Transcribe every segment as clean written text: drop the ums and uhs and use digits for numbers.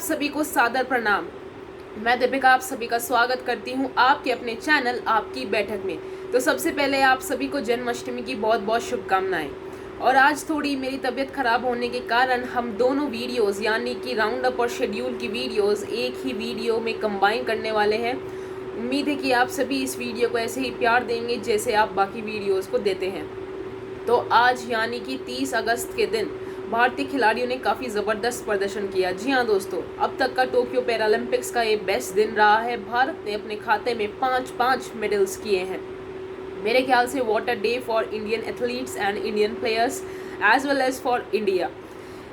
सभी को सादर प्रणाम। मैं दीपिका आप सभी का स्वागत करती हूँ आपके अपने चैनल आपकी बैठक में। तो सबसे पहले आप सभी को जन्माष्टमी की बहुत बहुत शुभकामनाएं। और आज थोड़ी मेरी तबीयत खराब होने के कारण हम दोनों वीडियोस यानी कि राउंड अप और शेड्यूल की वीडियोस एक ही वीडियो में कंबाइन करने वाले हैं। उम्मीद है कि आप सभी इस वीडियो को ऐसे ही प्यार देंगे जैसे आप बाकी वीडियोस को देते हैं। तो आज यानी कि 30 अगस्त के दिन भारतीय खिलाड़ियों ने काफ़ी ज़बरदस्त प्रदर्शन किया। जी हाँ दोस्तों, अब तक का टोक्यो पैरालंपिक्स का ये बेस्ट दिन रहा है। भारत ने अपने खाते में 5 मेडल्स किए हैं। मेरे ख्याल से what a day for Indian athletes and Indian players as well as for India.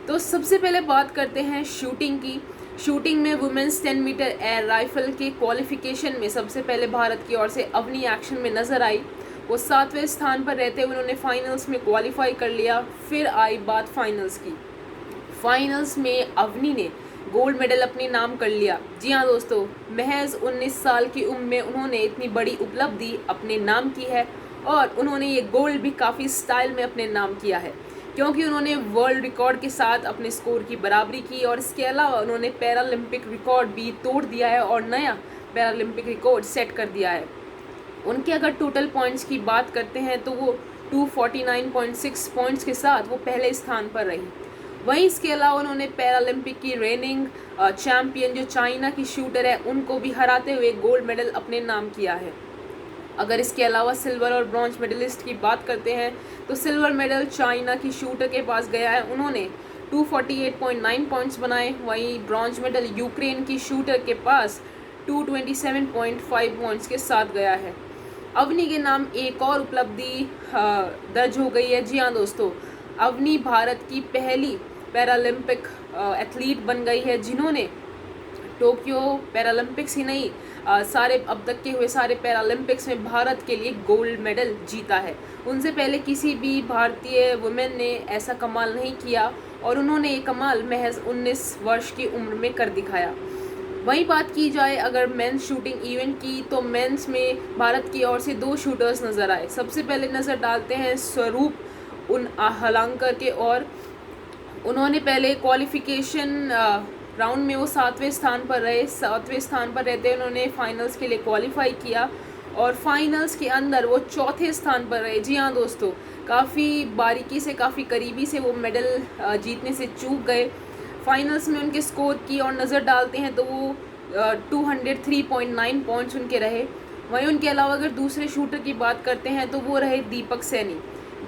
तो सबसे पहले बात करते हैं शूटिंग की। शूटिंग में वुमेन्स 10 मीटर एयर राइफल के क्वालिफिकेशन में सबसे पहले भारत की ओर से अवनी एक्शन में नजर आई। वो 7वें स्थान पर रहते हुए उन्होंने फाइनल्स में क्वालिफाई कर लिया। फिर आई बात फाइनल्स की। फाइनल्स में अवनी ने गोल्ड मेडल अपने नाम कर लिया। जी हाँ दोस्तों, महज 19 साल की उम्र में उन्होंने इतनी बड़ी उपलब्धि अपने नाम की है और उन्होंने ये गोल्ड भी काफ़ी स्टाइल में अपने नाम किया है, क्योंकि उन्होंने वर्ल्ड रिकॉर्ड के साथ अपने स्कोर की बराबरी की और इसके अलावा उन्होंने पैरालंपिक रिकॉर्ड भी तोड़ दिया है और नया पैरालंपिक रिकॉर्ड सेट कर दिया है। उनके अगर टोटल पॉइंट्स की बात करते हैं तो वो 249.6 पॉइंट्स के साथ वो पहले स्थान पर रही। वहीं इसके अलावा उन्होंने पैरालंपिक की रेनिंग चैंपियन जो चाइना की शूटर है उनको भी हराते हुए गोल्ड मेडल अपने नाम किया है। अगर इसके अलावा सिल्वर और ब्रॉन्ज मेडलिस्ट की बात करते हैं तो सिल्वर मेडल चाइना की शूटर के पास गया है, उन्होंने 248.9 पॉइंट्स बनाए। वहीं ब्रॉन्ज मेडल यूक्रेन की शूटर के पास 227.5 पॉइंट्स के साथ गया है। अवनी के नाम एक और उपलब्धि दर्ज हो गई है। जी हाँ दोस्तों, अवनी भारत की पहली पैरालंपिक एथलीट बन गई है जिन्होंने टोक्यो पैरालंपिक्स ही नहीं सारे अब तक के हुए सारे पैरालंपिक्स में भारत के लिए गोल्ड मेडल जीता है। उनसे पहले किसी भी भारतीय वुमेन ने ऐसा कमाल नहीं किया और उन्होंने ये कमाल महज 19 वर्ष की उम्र में कर दिखाया। वहीं बात की जाए अगर मेंस शूटिंग इवेंट की तो मेंस में भारत की ओर से 2 शूटर्स नज़र आए। सबसे पहले नज़र डालते हैं स्वरूप हलांकर के और उन्होंने पहले क्वालिफिकेशन राउंड में वो 7वें स्थान पर रहे। 7वें स्थान पर रहते उन्होंने फाइनल्स के लिए क्वालिफाई किया और फाइनल्स के अंदर वो 4थे स्थान पर रहे। जी हाँ दोस्तों, काफ़ी बारीकी से काफ़ी करीबी से वो मेडल जीतने से चूक गए। फाइनल्स में उनके स्कोर की और नज़र डालते हैं तो वो 203.9 पॉइंट्स उनके रहे। वहीं उनके अलावा अगर दूसरे शूटर की बात करते हैं तो वो रहे दीपक सैनी।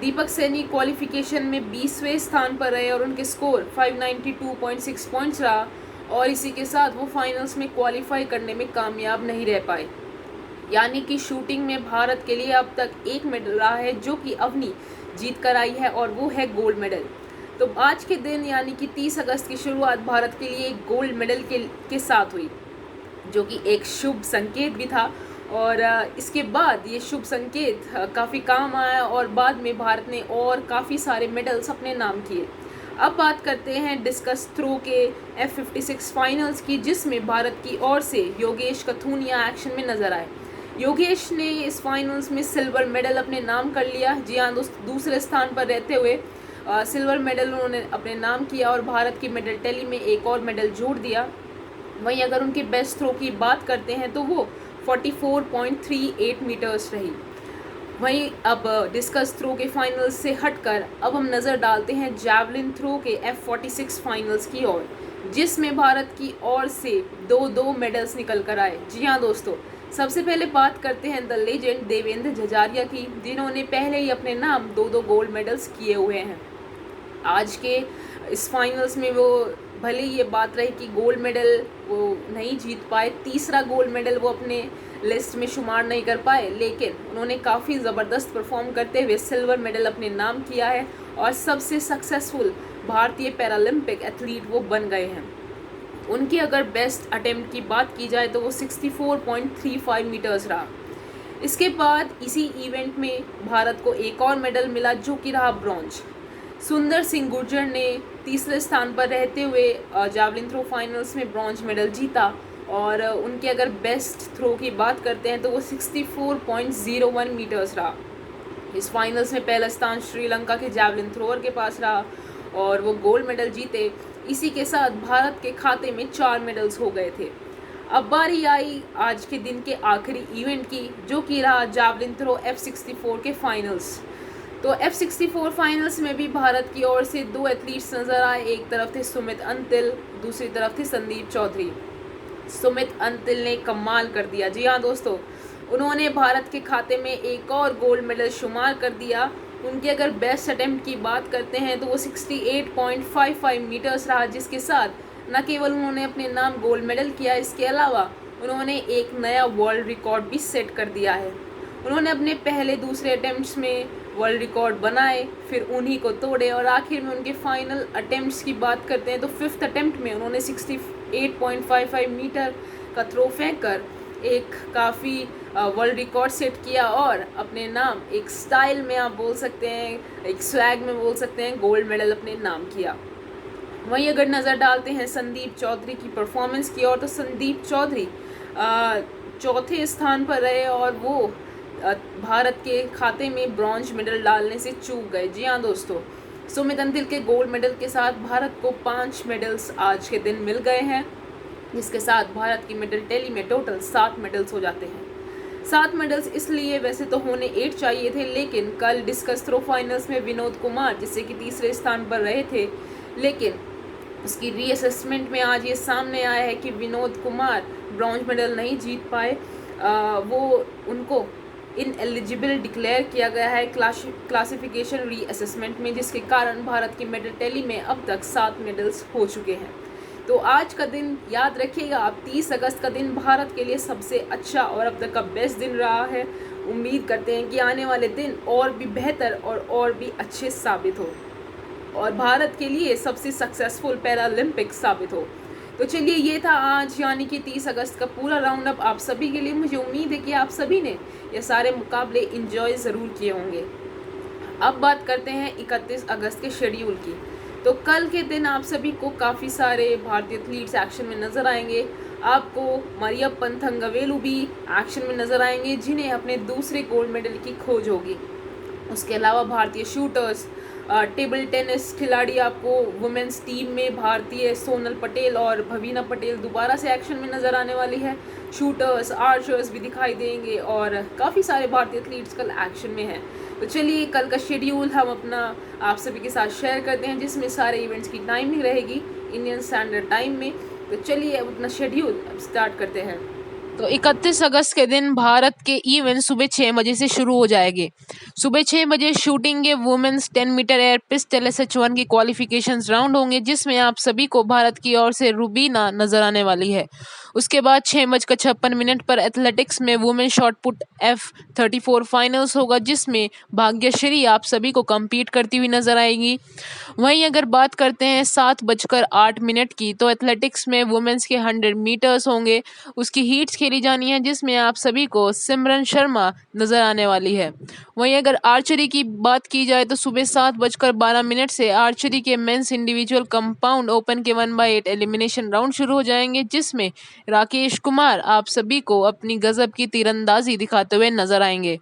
दीपक सैनी क्वालिफिकेशन में 20वें स्थान पर रहे और उनके स्कोर 592.6 पॉइंट्स रहा और इसी के साथ वो फाइनल्स में क्वालिफाई करने में कामयाब नहीं रह पाए। यानी कि शूटिंग में भारत के लिए अब तक एक मेडल रहा है जो कि अवनी जीत कर आई है और वो है गोल्ड मेडल। तो आज के दिन यानी कि 30 अगस्त की शुरुआत भारत के लिए एक गोल्ड मेडल के साथ हुई, जो कि एक शुभ संकेत भी था और इसके बाद ये शुभ संकेत काफ़ी काम आया और बाद में भारत ने और काफ़ी सारे मेडल्स अपने नाम किए। अब बात करते हैं डिस्कस थ्रो के F56 फाइनल्स की, जिसमें भारत की ओर से योगेश कथुनिया एक्शन में नजर आए। योगेश ने इस फाइनल्स में सिल्वर मेडल अपने नाम कर लिया। जी हाँ दोस्तों, दूसरे स्थान पर रहते हुए सिल्वर मेडल उन्होंने अपने नाम किया और भारत की मेडल टैली में एक और मेडल जोड़ दिया। वहीं अगर उनके बेस्ट थ्रो की बात करते हैं तो वो 44.38 मीटर्स रही। वहीं अब डिस्कस थ्रो के फाइनल्स से हटकर अब हम नज़र डालते हैं जैवलिन थ्रो के F46 फाइनल्स की ओर, जिसमें भारत की ओर से 2 मेडल्स निकल कर आए। जी हाँ दोस्तों, सबसे पहले बात करते हैं द लेजेंड देवेंद्र झझारिया की, जिन्होंने पहले ही अपने नाम 2 गोल्ड मेडल्स किए हुए हैं। आज के इस फाइनल्स में वो भले ही ये बात रही कि गोल्ड मेडल वो नहीं जीत पाए, तीसरा गोल्ड मेडल वो अपने लिस्ट में शुमार नहीं कर पाए, लेकिन उन्होंने काफ़ी ज़बरदस्त परफॉर्म करते हुए सिल्वर मेडल अपने नाम किया है और सबसे सक्सेसफुल भारतीय पैरालंपिक एथलीट वो बन गए हैं। उनकी अगर बेस्ट अटेम्प्ट की बात की जाए तो वो 64.35 मीटर्स रहा। इसके बाद इसी इवेंट में भारत को एक और मेडल मिला जो कि रहा ब्रॉन्ज। सुंदर सिंह गुर्जर ने तीसरे स्थान पर रहते हुए जावलिन थ्रो फाइनल्स में ब्रॉन्ज मेडल जीता और उनके अगर बेस्ट थ्रो की बात करते हैं तो वो 64.01 मीटर्स रहा। इस फाइनल्स में पहला स्थान श्रीलंका के जैवलिन थ्रोअर के पास रहा और वो गोल्ड मेडल जीते। इसी के साथ भारत के खाते में 4 मेडल्स हो गए थे। अब बारी आई आज के दिन के आखिरी इवेंट की, जो कि रहा जावलिन थ्रो F64 के फाइनल्स। तो F64 फाइनल्स में भी भारत की ओर से 2 एथलीट्स नजर आए। एक तरफ थे सुमित अंतिल, दूसरी तरफ थे संदीप चौधरी। सुमित अंतिल ने कमाल कर दिया। जी हाँ दोस्तों, उन्होंने भारत के खाते में एक और गोल्ड मेडल शुमार कर दिया। उनके अगर बेस्ट अटेम्प्ट की बात करते हैं तो वो 68.55 मीटर्स रहा, जिसके साथ न केवल उन्होंने अपने नाम गोल्ड मेडल किया, इसके अलावा उन्होंने एक नया वर्ल्ड रिकॉर्ड भी सेट कर दिया है। उन्होंने अपने पहले दूसरे अटेम्प्ट्स में वर्ल्ड रिकॉर्ड बनाए, फिर उन्हीं को तोड़े और आखिर में उनके फाइनल अटेम्प्ट्स की बात करते हैं तो 5th अटेम्प्ट में उन्होंने 68.55 मीटर का थ्रो फेंक कर एक काफ़ी वर्ल्ड रिकॉर्ड सेट किया और अपने नाम एक स्टाइल में आप बोल सकते हैं, एक स्वैग में बोल सकते हैं, गोल्ड मेडल अपने नाम किया। वहीं अगर नज़र डालते हैं संदीप चौधरी की परफॉर्मेंस की ओर, तो संदीप चौधरी चौथे स्थान पर रहे और वो भारत के खाते में ब्रॉन्ज मेडल डालने से चूक गए। जी हाँ दोस्तों, सुमित अंतिल के गोल्ड मेडल के साथ भारत को 5 मेडल्स आज के दिन मिल गए हैं, जिसके साथ भारत की मेडल टैली में टोटल 7 मेडल्स हो जाते हैं। 7 मेडल्स इसलिए वैसे तो होने 8 चाहिए थे, लेकिन कल डिस्कस थ्रो फाइनल्स में विनोद कुमार, जिससे कि तीसरे स्थान पर रहे थे, लेकिन उसकी रीअसेसमेंट में आज ये सामने आया है कि विनोद कुमार ब्रॉन्ज मेडल नहीं जीत पाए। वो उनको इनएलिजिबल डिक्लेयर किया गया है क्लासिफिकेशन रीअसेसमेंट में, जिसके कारण भारत की मेडल टैली में अब तक 7 मेडल्स हो चुके हैं। तो आज का दिन याद रखिएगा आप, 30 अगस्त का दिन भारत के लिए सबसे अच्छा और अब तक का बेस्ट दिन रहा है। उम्मीद करते हैं कि आने वाले दिन और भी बेहतर और भी अच्छे साबित हो और भारत के लिए सबसे सक्सेसफुल पैरालंपिक साबित हो। तो चलिए, ये था आज यानी कि 30 अगस्त का पूरा राउंड अप आप सभी के लिए। मुझे उम्मीद है कि आप सभी ने ये सारे मुकाबले इंजॉय ज़रूर किए होंगे। अब बात करते हैं 31 अगस्त के शेड्यूल की। तो कल के दिन आप सभी को काफ़ी सारे भारतीय एथलीट्स एक्शन में नज़र आएंगे। आपको मरियप्पन थंगवेलु भी एक्शन में नज़र आएंगे, जिन्हें अपने दूसरे गोल्ड मेडल की खोज होगी। उसके अलावा भारतीय शूटर्स, टेबल टेनिस खिलाड़ी आपको वुमेंस टीम में भारतीय सोनल पटेल और भवीना पटेल दोबारा से एक्शन में नज़र आने वाली है। शूटर्स, आर्चर्स भी दिखाई देंगे और काफ़ी सारे भारतीय एथलीट्स कल एक्शन में हैं। तो चलिए, कल का शेड्यूल हम अपना आप सभी के साथ शेयर करते हैं, जिसमें सारे इवेंट्स की टाइमिंग रहेगी इंडियन स्टैंडर्ड टाइम में। तो चलिए अब अपना शेड्यूल अब स्टार्ट करते हैं। तो 31 अगस्त के दिन भारत के इवेंट सुबह 6 बजे से शुरू हो जाएंगे। सुबह 6 बजे शूटिंग के women's 10 metre air pistol SH1 की क्वालिफिकेशन राउंड होंगे, जिसमें आप सभी को भारत की ओर से रुबीना नजर आने वाली है। उसके बाद 6:56 पर एथलेटिक्स में वुमेन शॉटपुट F34 फाइनल्स होगा, जिसमें भाग्यश्री आप सभी को कम्पीट करती हुई नजर आएगी। वहीं अगर बात करते हैं 7:08 की, तो एथलेटिक्स में वुमेन्स के 100 मीटर्स होंगे। उसकी हीट्स खेली जानी है, जिसमें आप सभी को सिमरन शर्मा नजर आने वाली है। वहीं अगर आर्चरी की बात की जाए तो सुबह 7:12 से आर्चरी के मेंस इंडिविजुअल कंपाउंड ओपन के 1/8 एलिमिनेशन राउंड शुरू हो जाएंगे, जिसमें राकेश कुमार आप सभी को अपनी गजब की तीरंदाजी दिखाते हुए नजर आएंगे।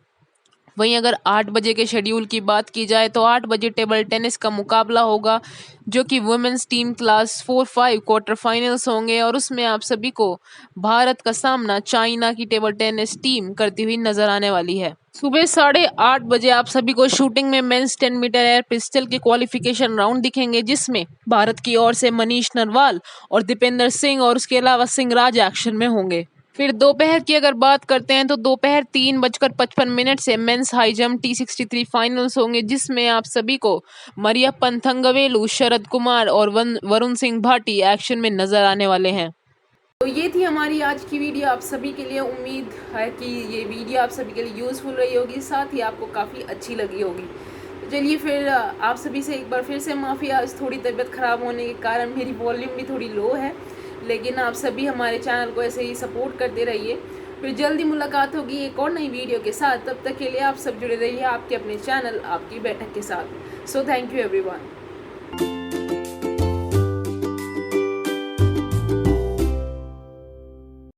वहीं अगर 8 बजे के शेड्यूल की बात की जाए तो 8 बजे टेबल टेनिस का मुकाबला होगा, जो कि women's team class 4-5 quarter finals होंगे और उसमें आप सभी को भारत का सामना चाइना की टेबल टेनिस टीम करती हुई नजर आने वाली है। सुबह 8:30 बजे आप सभी को शूटिंग में मेंस 10 मीटर एयर पिस्टल के क्वालिफिकेशन राउंड दिखेंगे, जिसमें भारत की ओर से मनीष नरवाल और दीपेंद्र सिंह और उसके अलावा सिंहराज एक्शन में होंगे। फिर दोपहर की अगर बात करते हैं तो दोपहर 3:55 से mains high jump T63 finals होंगे, जिसमें आप सभी को मरियप्पन थंगवेलु, शरद कुमार और वरुण सिंह भाटी एक्शन में नजर आने वाले हैं। तो ये थी हमारी आज की वीडियो आप सभी के लिए। उम्मीद है कि ये वीडियो आप सभी के लिए यूज़फुल रही होगी, साथ ही आपको काफ़ी अच्छी लगी होगी। तो चलिए फिर आप सभी से एक बार फिर से माफ़ी, आज थोड़ी तबीयत ख़राब होने के कारण मेरी वॉल्यूम भी थोड़ी लो है, लेकिन आप सभी हमारे चैनल को ऐसे ही सपोर्ट करते रहिए। फिर जल्दी मुलाकात होगी एक और नई वीडियो के साथ। तब तक के लिए आप सब जुड़े रहिए आपके अपने चैनल आपकी बैठक के साथ। So thank you everyone.